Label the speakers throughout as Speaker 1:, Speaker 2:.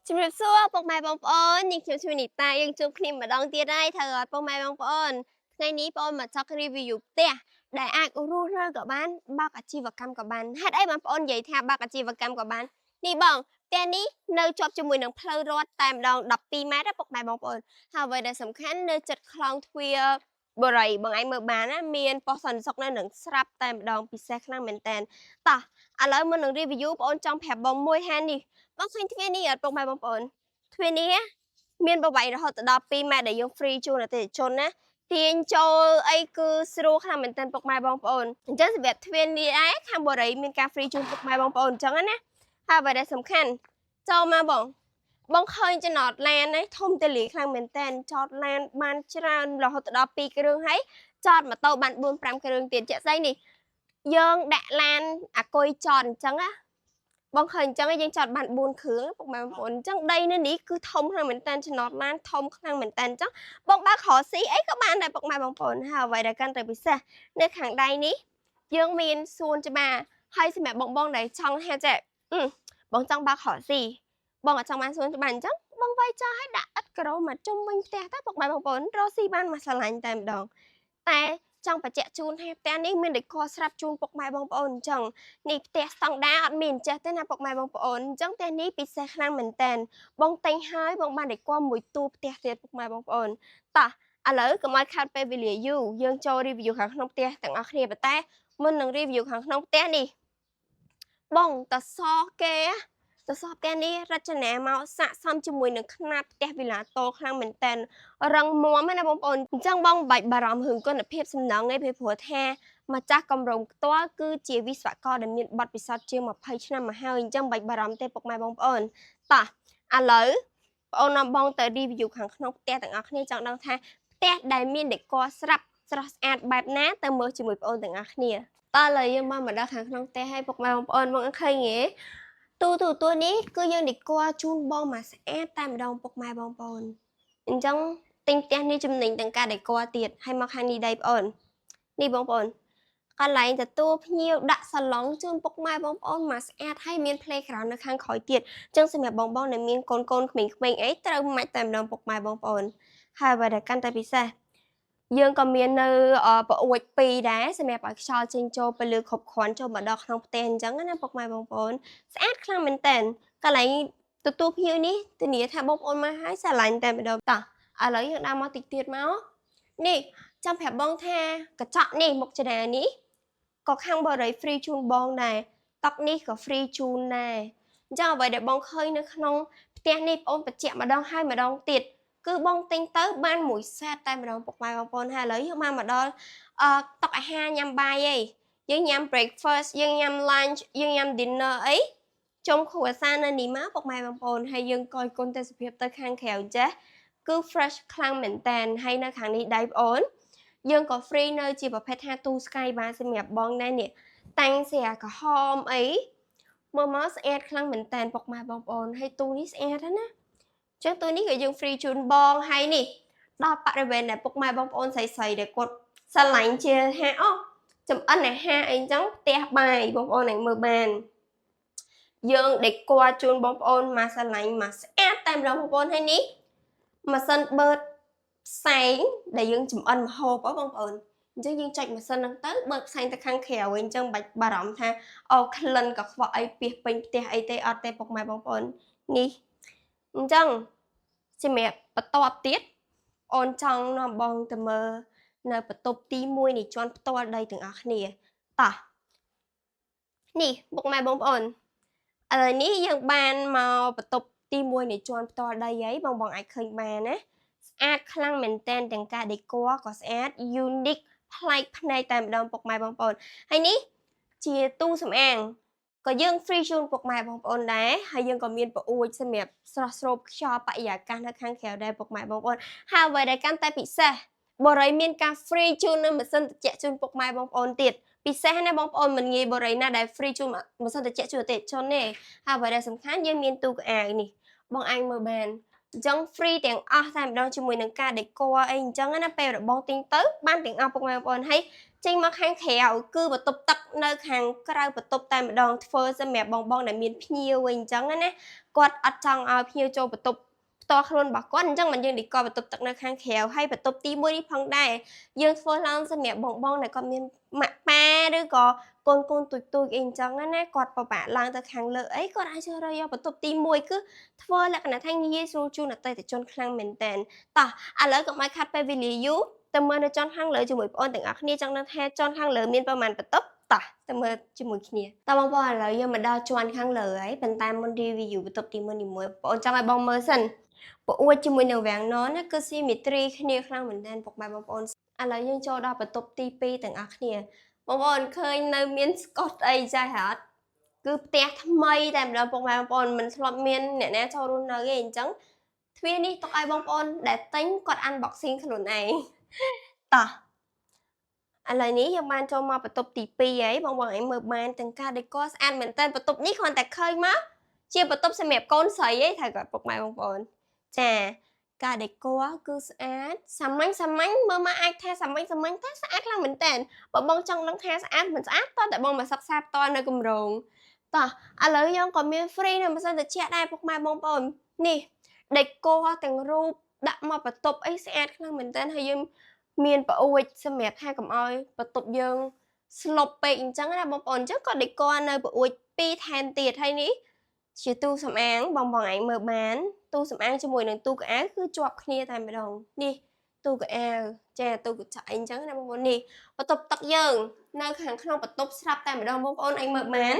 Speaker 1: ជំរាបសួរពុកម៉ែបងប្អូននាងខ្ញុំឈ្មោះនីតាយើងជួបគ្នាម្ដងទៀតហើយត្រូវអត់ពុកម៉ែបងប្អូនថ្ងៃនេះបងប្អូនមកចង់ review ផ្ទះដែលអាចរស់នៅក៏បានបើកអាជីវកម្មក៏បានហេតុអីបងប្អូននិយាយថាបើកអាជីវកម្មក៏បាននេះបងផ្ទះនេះនៅជាប់ជាមួយនឹងផ្លូវរត់តែម្ដង12ម៉ែត្រពុកម៉ែបងប្អូនហើយអ្វីដែលសំខាន់នៅចិត្តខ្លោងទ្វារបរិយបងឯងមើលបានណាមានប៉ុស្តិ៍សន្តិសុខនៅនឹងស្រាប់តែម្ដងពិសេសខ្លាំងមែនតើតោះឥឡូវមុននឹង review បងប្អូនចង់ប្រាប់បងមួយហាននេះបងឃើញទ្វារនេះអត់ពុកម៉ែបងប្អូន ទ្វារនេះមានប្រវែងរហូតដល់2ម៉ែត្រដែលយើង free ជូនអតិថិជនណាទាញចូលអីគឺស្រួលខ្លាំងមែនទែនពុកម៉ែបងប្អូនអញ្ចឹងសម្រាប់ទ្វារនេះឯងខាងបរិយមានការ free ជូនពុកម៉ែបងប្អូនអញ្ចឹងណាហើយអ្វីដែលសំខាន់ចូលមកបងឃើញចំណតឡានហ្នឹងធំទូលាយខ្លាំងមែនទែនចតឡានបានច្រើនរហូតដល់2គ្រឿងហើយចតម៉ូតូបាន4 5គ្រឿងទៀតជាក់ស្ដែងនេះយើងដាក់ឡានអាគុយចតអញ្ចឹងណា បងឃើញអញ្ចឹងយើងចតបាន4គ្រឿងពុកម៉ែបងប្អូនអញ្ចឹងដីនៅនេះគឺធំខ្លាំងមែនតើចំណតឡានធំខ្លាំងមែនតើអញ្ចឹងបងបើកក្រស៊ីអីក៏បានដែរពុកម៉ែបងប្អូនហើយអ្វីដែលកាន់តែពិសេសនៅខាងដៃនេះយើងមានសួនច្បារហើយសម្រាប់បងដែលចង់ថាចេះបងចង់បើកក្រស៊ីបងអត់ចង់បានសួនច្បារអញ្ចឹងបងវាយចោលឲ្យដាក់ឥដ្ឋក្រោមមកជុំវិញផ្ទះទៅពុកម៉ែបងប្អូនរកស៊ីបានមួយស្រឡាញ់តែម្ដងតែចង់បញ្ជាក់ជូនថាផ្ទះនេះមានដេកស្រាប់ជូនពុកម៉ែបងប្អូនអញ្ចឹង នេះផ្ទះស្តង់ដារអត់មានចេះទេណាពុកម៉ែបងប្អូនអញ្ចឹងផ្ទះនេះពិសេសខ្លាំងមែនតើបងតែងហើយបងបានតែគាំមួយតួផ្ទះទៀតពុកម៉ែបងប្អូនតោះឥឡូវកុំឲ្យខាតពេលវេលាយូរយើងចូល review ខាងក្នុងផ្ទះទាំងអស់គ្នាប៉ុន្តែមុននឹង review ខាងក្នុងផ្ទះនេះបងតសគេតសផ្ទះនេះរចនាមកស័ក្តិសមជាមួយនឹងខ្នាតផ្ទះវីឡាតូខ្លាំងមែនតើរឹងមាំណាបងប្អូនអញ្ចឹងបងមិនបាច់បារម្ភរឿងគុណភាពសំណង់ទេព្រោះថាម្ចាស់គម្រោងផ្ទាល់គឺជាវិស្វករដែលមានបទពិសោធន៍ជាង20ឆ្នាំមកហើយអញ្ចឹងមិនបាច់បារម្ភទេពុកម៉ែបងប្អូនតោះឥឡូវបងនាំបងទៅ review ខាងក្នុងផ្ទះទាំងអស់គ្នាចង់ដឹងថាផ្ទះដែលមានដេកស្រាប់ស្រស់ស្អាតបែបណាទៅមើលជាមួយបងទាំងអស់គ្នាតោះឥឡូវយើងមកដល់ខាងក្នុងផ្ទះឲ្យពុកម៉ែបងប្អូនបងឃើញទេតួនេះគឺយើងដេកជូនបងមកស្អាតតែម្ដងពុកម៉ែបងប្អូនអញ្ចឹងទិញផ្ទះនេះចំណេញទាំងការដេកទៀតហើយមកខាងនេះដែរបងប្អូននេះបងប្អូនកន្លែងទទួលភ្ញៀវដាក់សាឡុងជូនពុកម៉ែបងប្អូនមកស្អាតហើយមាន playground នៅខាងក្រោយទៀតអញ្ចឹងសម្រាប់បងដែលមានកូនក្មេងៗអីត្រូវម៉ាច់តែម្ដងពុកម៉ែបងប្អូនហើយអ្វីដែលកាន់តែពិសេសយើងក៏មាននៅប្រអួច2ដែរសម្រាប់ឲ្យខ្យល់ចេញចូលទៅលើគ្រប់គ្រាន់ចូលមកដល់ក្នុងផ្ទះអញ្ចឹងណាពុកម៉ែបងប្អូនស្អាតខ្លាំងមែនតើកន្លែងទទួលភ្ញៀវនេះធានាថាបងប្អូនមកហើយស្រឡាញ់តែម្ដងតោះឥឡូវយើងដើរមកតិចទៀតមកនេះចង់ប្រាប់បងថាកញ្ចក់នេះមុខចរានេះក៏ខាងបរិយ free ជូនបងដែរតុនេះក៏ free ជូនដែរអញ្ចឹងអ្វីដែលបងឃើញនៅក្នុងផ្ទះនេះបងអូនបញ្ជាក់ម្ដងហើយម្ដងទៀតគឺបងទិញទៅបានមួយសេតតែម្ដងពុកម៉ែបងប្អូនហើយឥឡូវយើងមកដល់តុអាហារញ៉ាំបាយឯងយើងញ៉ាំ breakfast យើងញ៉ាំ lunch យើងញ៉ាំ dinner អីចុងគ្រួសារនៅនេះមកពុកម៉ែបងប្អូនហើយយើងកយគុណទេសភាពទៅខាងក្រៅចេះគឺ fresh ខ្លាំងមែនតើហើយនៅខាងនេះដៃបងអូនយើងក៏ free នៅជាប្រភេទថាទូ sky bar សម្រាប់បងដែរនេះតាំងស្រាក្រហមអីមើលមកស្អាតខ្លាំងមែនតើពុកម៉ែបងប្អូនហើយទូនេះស្អាតណាចឹងទូនេះក៏យើង free ជូនបងហើយនេះដល់បរិវេណដែលពុកម៉ែបងប្អូនស្រីដែលគាត់ស្រឡាញ់ជាហាអូចំអិនអាហារអីចឹងផ្ទះបាយបងប្អូននឹងមើលបានយើងដេកជូនបងប្អូនមកស្រឡាញ់មកស្អាតតែម្ដងបងប្អូនហើយនេះម៉ាស៊ីនបឺតផ្សែងដែលយើងចំអិនម្ហូបបងប្អូនអញ្ចឹងយើងចុចម៉ាស៊ីនហ្នឹងទៅបើកផ្សែងទៅខាងក្រៅអញ្ចឹងបាច់បារម្ភថាអូក្លិនក៏ខ្វក់អីពីពេញផ្ទះអីទេអត់ទេពុកម៉ែបងប្អូននេះអញ្ចឹងសម្រាប់បន្ទាប់ទៀតអូនចង់នាំបងទៅមើលនៅបន្ទប់ទី1នៃជាន់ផ្ទាល់ដីទាំងអស់គ្នាតោះនេះពុកម៉ែបងប្អូនឥឡូវនេះយើងបានមកបន្ទប់ទី1នៃជាន់ផ្ទាល់ដីហើយបងអាចឃើញបានណាស្អាតខ្លាំងមែនតែនទាំងការដេកក៏ស្អាត unique ប្លែកភ្នែកតែម្ដងពុកម៉ែបងប្អូនហើយនេះជាទូសម្អាងក៏យើង free ជូនពុកម៉ែបងប្អូនដែរហើយយើងក៏មានប្រអួចសម្រាប់ស្រស់ស្រូបខ្យល់បរិយាកាសនៅខាងក្រៅដែរពុកម៉ែបងប្អូនហើយអ្វីដែលកាន់តែពិសេសបរិយមានការ free ជូននៅម៉ាស៊ីនត្រជាក់ជូនពុកម៉ែបងប្អូនទៀតពិសេសណាបងប្អូនមិនងាយបរិយណាដែល free ជូនម៉ាស៊ីនត្រជាក់ជូនអតិថិជនទេហើយអ្វីដែលសំខាន់យើងមានទូកៅអៅនេះបងអាចមើលបាន Chẳng free tiền tại mình đang chỉ mùi nâng ca để cô ấy chẳng á nó bèo được bong tin tới ban tiền bọc mai bọn hay trên mặt hàng khéo cứ bật tục tắc nơi hàng cái bật tục tại mình đang phơi ra mẹ bong bong để miền phiêu ấy chẳng á nè quạt ở trong phiêu cho bật tục to luôn bà con chẳng mình dương đi coi bật tục tắc nơi hàng khéo hay bật tục ti môi đi phong đài dương phơi lan ra mẹ bong bong này còn miền mặt ba đứa có con tụi ấy chẳng á nè quạt vào bạn lang từ hàng lợi ấy có ai chưa rồi bật tục ti môi cứ ធ្វើលក្ខណៈថាងាយស្រួលជូនអតិថិជនខ្លាំងមែនតើតោះឥឡូវកុំឲ្យខាត់ពេលវេលាយូរទៅមើលនៅចុងខាងលើជាមួយបងប្អូនទាំងអស់គ្នាចង់ដឹងថាចុងខាងលើមានប្រមាណបន្ទប់តោះទៅមើលជាមួយគ្នាតើបងប្អូនឥឡូវយើងមកដល់ជាន់ខាងលើហើយប៉ុន្តែមុន review បន្ទប់ទី1នីមួយបងប្អូនចង់ឲ្យបងមើលសិនព្រោះអួតជាមួយនឹងវាំងននណាគឺ symmetry គ្នាខ្លាំងមែនតើពុកម៉ែបងប្អូនឥឡូវយើងចូលដល់បន្ទប់ទី2ទាំងអស់គ្នាបងប្អូនឃើញនៅមាន Scott អីចាស់ហត់ cứ tẹt mây tại mình bông mai bông mình slot miên nè nè cho luôn nói gì chẳng thuyền đi tóc ai bông bông để tính còn ăn boxing cái luôn này tả anh lời ní nhưng ban cho mà bắt tục tỷ pi ấy bông bông anh mở ban từng ca để có ăn mình tên bắt tục ní còn tại khơi má chia bắt tục sẽ mẹp con sấy ấy thầy gọi bông mai bông bông chà ca để có cứ sát sắm mánh mơ mà ai tha sắm mánh tha sát là mình tên bông bông trong lắng tha sát mình sát to tại bông mà sắp sáp to nơi cùng rồng តោះឥឡូវយើងក៏មាន free នៅមិនសិនតែជាក់ដែរពុកម៉ែបងប្អូននេះ decor ទាំងរូបដាក់មកបន្ទប់អីស្អាតខ្លាំងមែនតើហើយយើងមានប្រអួចសម្រាប់ថាកុំឲ្យបន្ទប់យើងស្លុបពេកអញ្ចឹងណាបងប្អូនអញ្ចឹងក៏ decor នៅប្រអួច2ថែមទៀតហើយនេះជាទូសម្អាងបងបងឯងមើលបានទូសម្អាងជាមួយនឹងទូកៅអៅគឺជាប់គ្នាតែម្ដងនេះទូកៅអៅចាទូកញ្ចក់អីអញ្ចឹងណាបងប្អូននេះបន្ទប់ទឹកយើងនៅខាងក្នុងបន្ទប់ស្រាប់តែម្ដងបងប្អូនឯងមើលបាន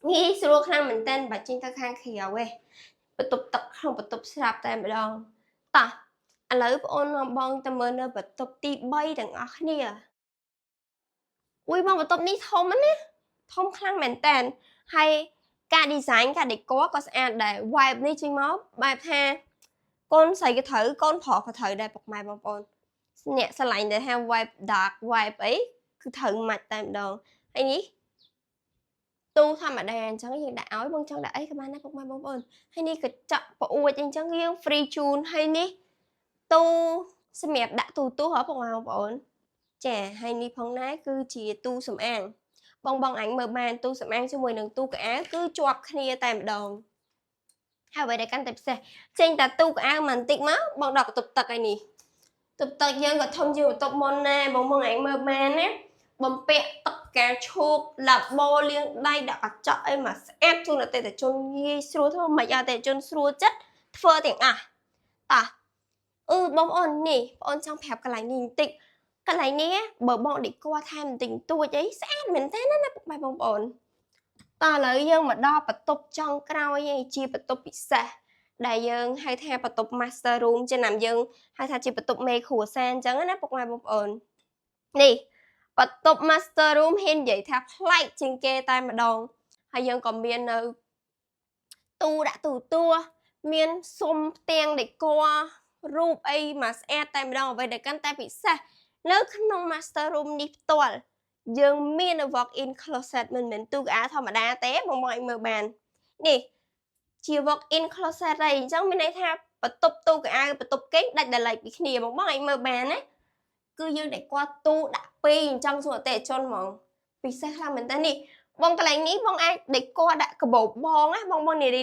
Speaker 1: nghĩ số khăn mình tên bà trên ta khăn khéo ấy bật tục tập không bật tục sạp tại mà đòn ta anh lấy ôn bong ta mơ nơi bật tục ti bay đằng ở nè ui bong bật tục ní thông á thông khăn mình tên hay ca design ca để có ăn để vibe ní trên máu bài tha con xài cái thử con thọ cái thử đây bọc mày bong ôn nhẹ sao lại để ha vibe dark vibe ấy cứ thử mặt tại mà đòn hay nhỉ ទូធម្មតាអញ្ចឹងយើងដាក់ឲ្យបងចង់ដាក់អីក៏បានដែរពុកម៉ែបងប្អូនហើយនេះកញ្ចក់ប្រអួចអញ្ចឹងយើង free ជូនហើយនេះទូសម្រាប់ដាក់ទូហ៎ពុកម៉ែបងប្អូនចាហើយនេះផងដែរគឺជាទូសម្អាងបងបងអញមើលបានទូសម្អាងជាមួយនឹងទូកៅអៅគឺជាប់គ្នាតែម្ដងហើយអ្វីដែលកាន់តែពិសេសចេញតែទូកៅអៅមកបន្តិចមកបងដកបន្ទប់ទឹកឯនេះបន្ទប់ទឹកយើងក៏ធំជាងបន្ទប់មុនដែរបងបងអញមើលបានណាបំពាក់ទឹក កាឈូកឡាបោលៀងដៃដាក់កញ្ចក់អីមកស្អាតជូនអតិថិជនងាយស្រួលធ្វើមិនអតិថិជនស្រួលចិត្តធ្វើទាំងអស់តោះបងប្អូននេះបងប្អូនចង់ប្រាប់កន្លែងនេះបន្តិចកន្លែងនេះបើបងដេកគាត់ថែមបន្តិចតួចអីស្អាតមែនទេណាពុកម៉ែបងប្អូនតោះឥឡូវយើងមកដល់បន្ទប់ចុងក្រោយឯងជាបន្ទប់ពិសេសដែលយើងហៅថាបន្ទប់ master room ចំណាំយើងហៅថាជាបន្ទប់មេគ្រួសារអញ្ចឹងណាពុកម៉ែបងប្អូននេះ បន្ទប់ master room ហ៊ាននិយាយថាប្លែកជាងគេតែម្ដងហើយយើងក៏មាននៅទូដាក់ទូទួមានសុំផ្ទាំងដេករូបអីមកស្អាតតែម្ដងអ្វីដែលកាន់តែពិសេសនៅក្នុង master room នេះផ្ទាល់យើងមាន walk in closet មិនមែនទូកៅអៅធម្មតាទេបងប្អូនមើលបាននេះជា walk in closet អីអញ្ចឹងមានន័យថាបន្ទប់ទូកៅអៅបន្ទប់គេងដាច់ដោយឡែកពីគ្នាបងប្អូនមើលបានណា គឺយើងតែគាត់ទូដាក់ពីរអញ្ចឹងសួរអតិថិជនហ្មងពិសេសខ្លាំងមែនតើនេះបងកន្លែងនេះបងអាចដេកគាត់ដាក់កាបូបបងណាបងបងនារី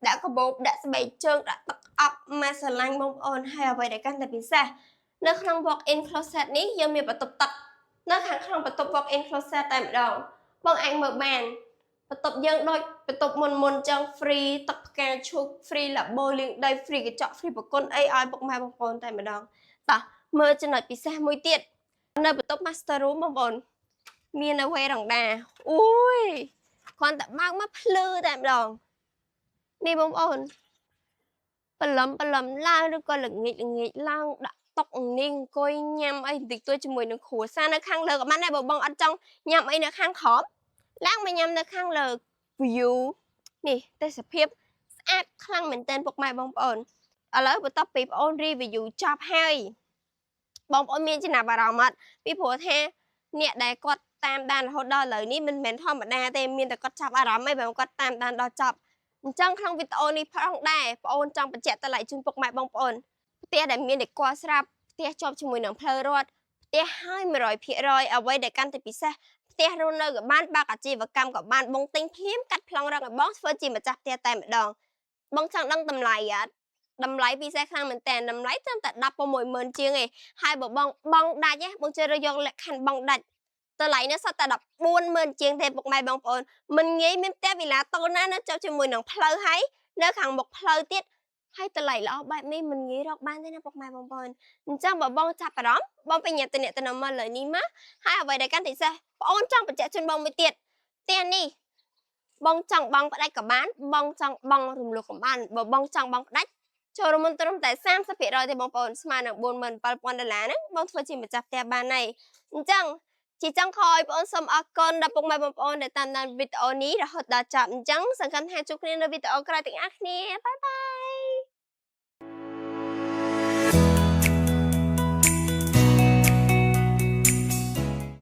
Speaker 1: ដាក់កាបូបដាក់ស្បែកជើងដាក់ទឹកអប់មកស្រឡាញ់បងប្អូនហើយអ្វីដែលកាន់តែពិសេសនៅក្នុង walk in closet នេះយើងមានបន្ទប់ទឹកនៅខាងក្នុងបន្ទប់ walk in closet តែម្ដងបងអាចមើលបានបន្ទប់យើងដូចបន្ទប់មុនចឹង free ទឹកផ្កាឈូក free ឡាបូលាងដី free កញ្ចក់ free ប្រគុណអីឲ្យពុកម៉ែបងប្អូនតែម្ដងតោះ មើលចំណុចពិសេសមួយទៀតនៅបន្ទប់ master room បងប្អូនមាននៅវេរងដាអូយគ្រាន់តែបើកមកភ្លឺតែម្ដងនេះបងប្អូនបលឹមឡើងឬក៏ល្ងាចឡើងដាក់តុនាងអង្គុយញ៉ាំអីបន្តិចតួចជាមួយនឹងគ្រួសារនៅខាងលើក៏បានដែរបើបងអត់ចង់ញ៉ាំអីនៅខាងក្រោមឡើងមកញ៉ាំនៅខាងលើ view នេះទេសភាពស្អាតខ្លាំងមែនទែនពុកម៉ែបងប្អូនឥឡូវបន្ទាប់ពីបងអូន review ចប់ហើយ បងប្អូនមានចំណាប់អារម្មណ៍អត់ពីព្រោះថាអ្នកដែលគាត់តាមដានរហូតដល់ឥឡូវនេះមិនមែនធម្មតាទេមានតែគាត់ចាប់អារម្មណ៍អីបើគាត់តាមដានដល់ចប់ chẳng không video này phong đài bọn trong bật chạy ta lại chung bọc mẹ bông bọn tia để miên để qua srap tia chọc cho mùi nắng plơ rót tia hai mươi rồi phía rồi ở đây để căn thì bị xa tia rôn nơi của ban ba cả chi và cam của ban bông tinh phím cắt plong ra cái box phơi chi mà chặt tia tay mà đòn bông chẳng đăng tầm lại á đầm lấy vì xe khang mình tèn đầm lấy trong tại đập vào mùi mơn chiêng này hai bộ bông bông đa nhé bông chơi rồi do lại khăn bông đạch tôi lấy nó sao ta đập buôn mơn chiêng thêm một mai bông ổn mình nghĩ mình té vì là tôi nó cho mùi nắng plơ hay nếu khang một plơ tiết hay tôi lấy lo bạn mình nghĩ được ban thế nào một mai bông ổn trong bộ bông chặt vào đó bông phải nhặt từ nè từ nào mà lời ní má hai ở vậy để căn thì sao ổn trong bật chạy chân bông mới tiệt tiền đi bông chẳng bông ở đây cả bán bông chẳng bông rùm lục của bạn bộ bông chẳng bông đách cho rồi mình tôi tại sao sắp rồi thì bông ổn mà nó buồn mình bao quan là nữa bông phải chỉ mà chặt theo bàn này chẳng chỉ chẳng khỏi bọn xâm ở con đập bông mai bông ổn để tạm video ní đã hot đã chậm chẳng sẵn khăn hai chục nên video cái tiếng ác nè bye bye